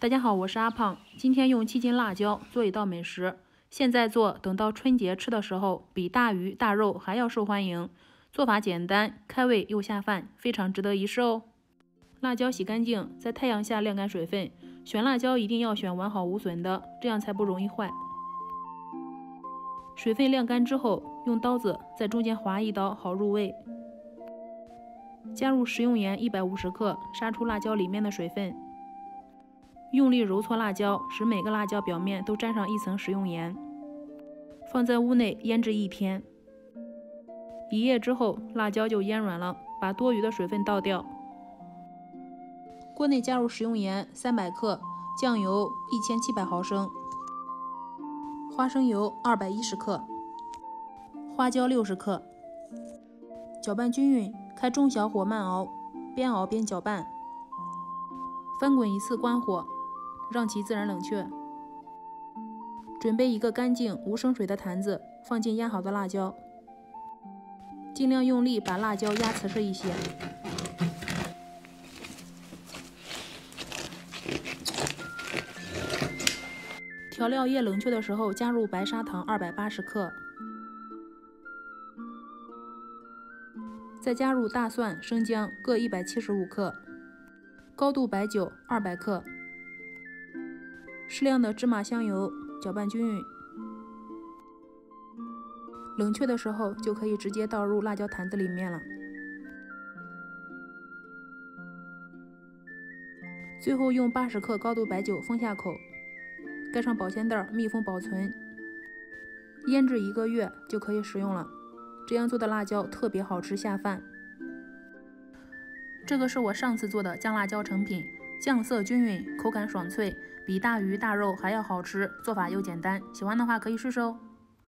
大家好，我是阿胖。今天用7斤辣椒做一道美食，现在做，等到春节吃的时候，比大鱼大肉还要受欢迎。做法简单，开胃又下饭，非常值得一试哦。辣椒洗干净，在太阳下晾干水分。选辣椒一定要选完好无损的，这样才不容易坏。水分晾干之后，用刀子在中间划一刀，好入味。加入食用盐150克，杀出辣椒里面的水分。用力揉搓辣椒，使每个辣椒表面都沾上一层食用盐。放在屋内腌制1天。1夜之后，辣椒就腌软了，把多余的水分倒掉。锅内加入食用盐300克，酱油1700毫升，花生油210克，花椒60克。搅拌均匀，开中小火慢熬，边熬边搅拌。翻滚1次，关火，让其自然冷却。准备一个干净无生水的坛子，放进腌好的辣椒，尽量用力把辣椒压瓷实一些。调料液冷却的时候，加入白砂糖280克，再加入大蒜、生姜各175克，高度白酒200克，适量的芝麻香油，搅拌均匀。冷却的时候就可以直接倒入辣椒坛子里面了。最后用80克高度白酒封下口，盖上保鲜袋密封保存，腌制1个月就可以食用了。这样做的辣椒特别好吃下饭。这个是我上次做的酱辣椒成品，酱色均匀，口感爽脆，比大鱼大肉还要好吃，做法又简单，喜欢的话可以试试哦。